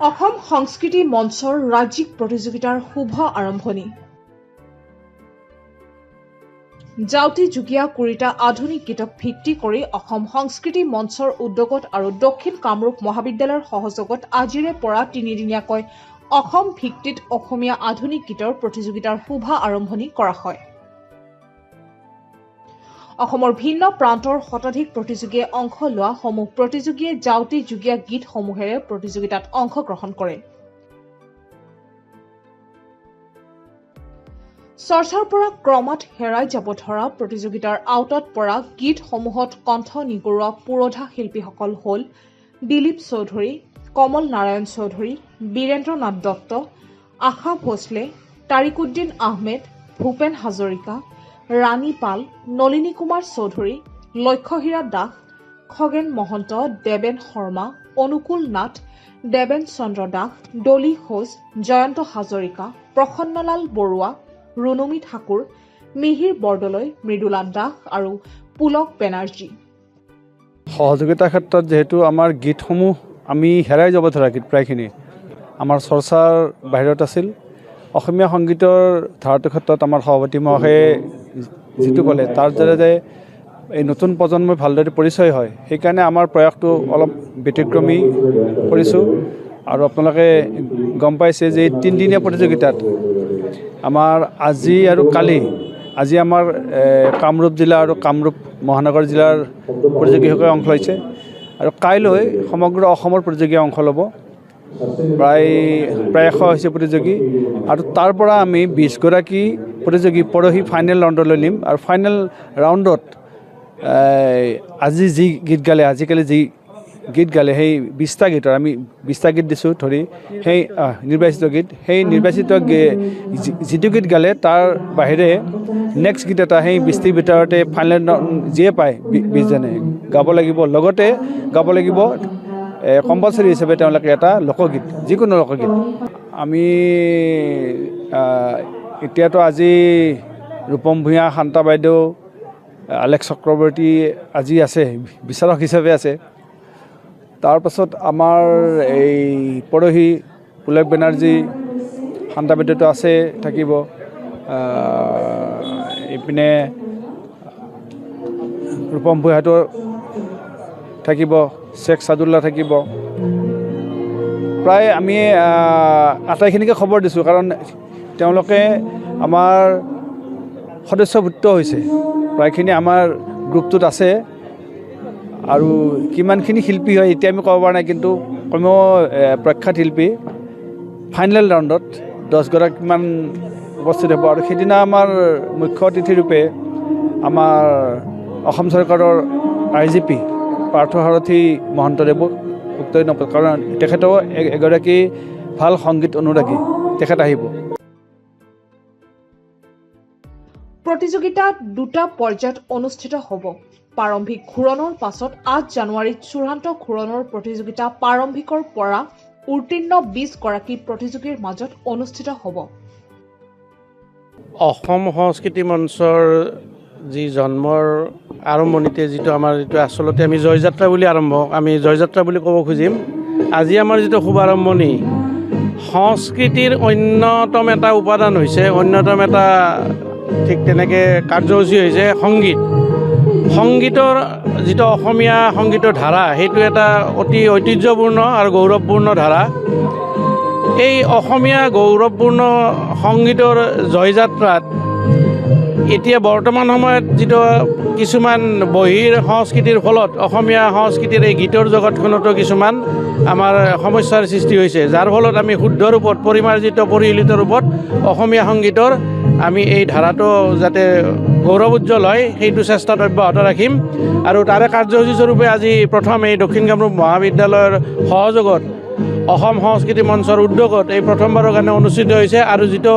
অসম সংস্কৃতি মঞ্চৰ ৰাজ্যিক প্ৰতিযোগিতাৰ শুভ আৰম্ভণি। জাউতি যুগীয়া কুৰিটা আধুনিক গীতক ভিত্তি কৰি অসম সংস্কৃতি মঞ্চৰ উদ্যোগত আৰু দক্ষিণ কামৰূপ মহাবিদ্যালয়ৰ সহযোগত আজিৰে পৰা তিনিদিনীয়াকৈ অসম ভিত্তিত অসমীয়া আধুনিক গীতৰ প্ৰতিযোগিতাৰ শুভ আৰম্ভণি কৰা হয়। অসমৰ ভিন্ন প্ৰান্তৰ শতাধিক প্ৰতিযোগীয়ে অংশ লোৱা সমূহ প্ৰতিযোগীয়ে জাউতি যুগীয়া গীতসমূহেৰে প্ৰতিযোগিতাত অংশগ্ৰহণ কৰে। চৰ্চাৰ পৰা ক্ৰমাৎ হেৰাই যাব ধৰা প্ৰতিযোগিতাৰ আওতাত পৰা গীতসমূহত কণ্ঠ নিগৰুৱা পুৰোধা শিল্পীসকল হ'ল দিলীপ চৌধুৰী, কমল নাৰায়ণ চৌধুৰী, বীৰেন্দ্ৰ নাথ দত্ত, আশা ভোসলে, তাৰিকুদ্দিন আহমেদ, ভূপেন হাজৰিকা, ৰাণী পাল, নলিনী কুমাৰ চৌধুৰী, লক্ষ্যহীৰা দাস, খগেন মহন্ত, দেবেন শৰ্মা, অনুকূল নাথ, দেবেন চন্দ্ৰ দাস, ডলি ঘোষ, জয়ন্ত হাজৰিকা, প্ৰসন্নলাল বৰুৱা, ৰুনুমী ঠাকুৰ, মিহিৰ বৰদলৈ, মৃদুলা দাস আৰু পুলক বেনাৰ্জী। সহযোগিতাৰ ক্ষেত্ৰত যেহেতু আমাৰ গীতসমূহ আমি হেৰাই যাব ধৰা গীত প্ৰায়খিনি আমাৰ চৰ্চাৰ বাহিৰত আছিল। অসমীয়া সংগীতৰ ধাৰাটোৰ ক্ষেত্ৰত আমাৰ সভাপতি মহাশয়ে যিটো ক'লে তাৰ দ্বাৰা এই নতুন প্ৰজন্মৰ ভালদৰে পৰিচয় হয়, সেইকাৰণে আমাৰ প্ৰয়াসটো অলপ ব্যতিক্ৰমী কৰিছোঁ। আৰু আপোনালোকে গম পাইছে যে তিনিদিনীয়া প্ৰতিযোগিতাত আমাৰ আজি আৰু কালি, আজি আমাৰ কামৰূপ জিলা আৰু কামৰূপ মহানগৰ জিলাৰ প্ৰতিযোগীসকলে অংশ লৈছে আৰু কাইলৈ সমগ্ৰ অসমৰ প্ৰতিযোগীয়ে অংশ ল'ব। প্ৰায় 100 হৈছে প্ৰতিযোগী আৰু তাৰ পৰা আমি 20 গৰাকী প্ৰতিযোগী পৰহি ফাইনেল ৰাউণ্ডলৈ নিম। আৰু ফাইনেল ৰাউণ্ডত আজি যি গীত গালে, আজিকালি যি গীত গালে সেই 20টা গীতৰ আমি 20টা গীত দিছোঁ ধৰি, সেই নিৰ্বাচিত গীত, সেই নিৰ্বাচিত যিটো গীত গালে তাৰ বাহিৰে নেক্সট গীত এটা সেই 20টিৰ ভিতৰতে ফাইনেল যিয়ে পায় 20জনে গাব লাগিব। লগতে গাব লাগিব কম্পালচৰি হিচাপে তেওঁলোকে এটা লোকগীত, যিকোনো লোকগীত। আমি এতিয়াতো আজি ৰূপম ভূঞা, শান্তা বাইদেউ, আলেক্স চক্ৰৱৰ্তী আজি আছে, বিচাৰক হিচাপে আছে। তাৰপাছত আমাৰ এই পৰহি পুলক বেনাৰ্জী, শান্তা বাইদেউতো আছে, থাকিব। এইপিনে ৰূপম ভূঞাটো থাকিব, শেখ সাদুল্লাহ থাকিব। প্ৰায় আমি আটাইখিনিকে খবৰ দিছোঁ, কাৰণ তেওঁলোকে আমাৰ সদস্যভুক্ত হৈছে, প্ৰায়খিনি আমাৰ গ্ৰুপটোত আছে। আৰু কিমানখিনি শিল্পী হয় এতিয়া আমি ক'ব পৰা নাই, কিন্তু কমেও প্ৰখ্যাত শিল্পী ফাইনেল ৰাউণ্ডত 10 গৰাকীমান উপস্থিত হ'ব। আৰু সেইদিনা আমাৰ মুখ্য অতিথিৰূপে আমাৰ অসম চৰকাৰৰ IGP পাৰ্থসাৰথী মহন্তদেৱক উক্ত নকৰে, কাৰণ তেখেতেও এগৰাকী ভাল সংগীত অনুৰাগী, তেখেত আহিব। প্ৰতিযোগিতা 2টা পৰ্যায়ত অনুষ্ঠিত হ'ব। প্ৰাৰম্ভিক ঘূৰণৰ পাছত 8 জানুৱাৰীত চূড়ান্ত ঘূৰণৰ প্ৰতিযোগিতা প্ৰাৰম্ভিকৰ পৰা উত্তীৰ্ণ 20 গৰাকী প্ৰতিযোগীৰ মাজত অনুষ্ঠিত হ'ব। অসম সংস্কৃতি মঞ্চৰ যি জন্মৰ আৰম্ভণিতে যিটো আমাৰ যিটো আচলতে আমি জয়যাত্ৰা বুলি আমি জয়যাত্ৰা বুলি ক'ব খুজিম। আজি আমাৰ যিটো শুভাৰম্ভণি, সংস্কৃতিৰ অন্যতম এটা উপাদান হৈছে, অন্যতম এটা ঠিক তেনেকৈ কাৰ্যসূচী হৈছে সংগীত। সংগীতৰ যিটো অসমীয়া সংগীতৰ ধাৰা, সেইটো এটা অতি ঐতিহ্যপূৰ্ণ আৰু গৌৰৱপূৰ্ণ ধাৰা। এই অসমীয়া গৌৰৱপূৰ্ণ সংগীতৰ জয়যাত্ৰাত এতিয়া বৰ্তমান সময়ত যিটো কিছুমান বহিৰ সংস্কৃতিৰ ফলত অসমীয়া সংস্কৃতিৰ এই গীতৰ জগতখনতো কিছুমান আমাৰ সমস্যাৰ সৃষ্টি হৈছে, যাৰ ফলত আমি শুদ্ধ ৰূপত পৰিমাৰ্জিত পৰিশীলিত ৰূপত অসমীয়া সংগীতৰ আমি এই ধাৰাটো যাতে গৌৰৱ উজ্জ্বল হয়, সেইটো চেষ্টাত অব্যাহত ৰাখিম। আৰু তাৰে কাৰ্যসূচী স্বৰূপে আজি প্ৰথম এই দক্ষিণ কামৰূপ মহাবিদ্যালয়ৰ সহযোগত অসম সংস্কৃতি মঞ্চৰ উদ্যোগত এই প্ৰথমবাৰৰ কাৰণে অনুষ্ঠিত হৈছে। আৰু যিটো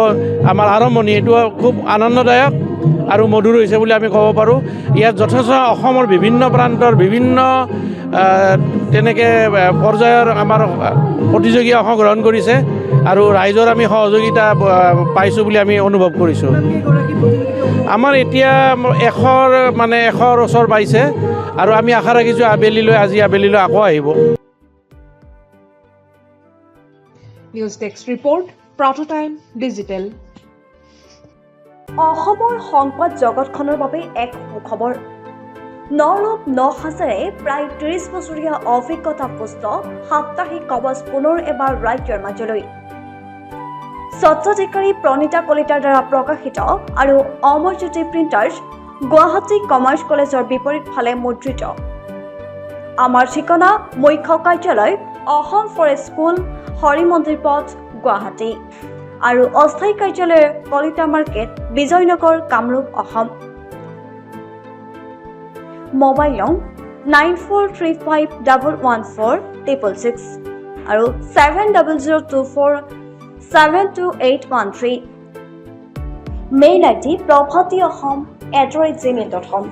আমাৰ আৰম্ভণি, এইটো খুব আনন্দদায়ক আৰু মধুৰ হৈছে বুলি আমি ক'ব পাৰোঁ। ইয়াত যথেষ্ট অসমৰ বিভিন্ন প্ৰান্তৰ বিভিন্ন তেনেকৈ পৰ্যায়ৰ আমাৰ প্ৰতিযোগী অংশগ্ৰহণ কৰিছে আৰু ৰাইজৰ আমি সহযোগিতা পাইছোঁ বুলি আমি অনুভৱ কৰিছোঁ। আমাৰ এতিয়া 100ৰ ওচৰ পাইছে আৰু আমি আশা ৰাখিছোঁ আজি আবেলিলৈ আকৌ আহিব। নিউজ ডেস্ক ৰিপৰ্ট প্ৰাতঃটাইম ডিজিটেল। অসমৰ সংবাদ জগতখনৰ বাবে এক সুখবৰ। নৰূপ নসাজেৰে প্ৰায় 30 বছৰীয়া অভিজ্ঞতাপুষ্ট সাপ্তাহিক কবচ পুনৰ এবাৰ ৰাজ্যৰ মাজলৈ। স্বচ্ছাধিকাৰী প্ৰণীতা কলিতাৰ দ্বাৰা প্ৰকাশিত আৰু অমৰজ্যোতি প্ৰিণ্টাৰ্ছ, গুৱাহাটী কমাৰ্চ কলেজৰ বিপৰীত ফালে মুদ্ৰিত। আমাৰ ঠিকনা মুখ্য কাৰ্যালয় অসম ফৰেষ্ট স্কুল, হৰি মন্দিৰ পথ, গুৱাহাটী আৰু অস্থায়ী কাৰ্যালয় কলিতা মাৰ্কেট, বিজয়নগৰ, কামৰূপ, অসম। মোবাইল নং 9435114666 আৰু 7024722813। Mail ID probhatiahom@gmail.com।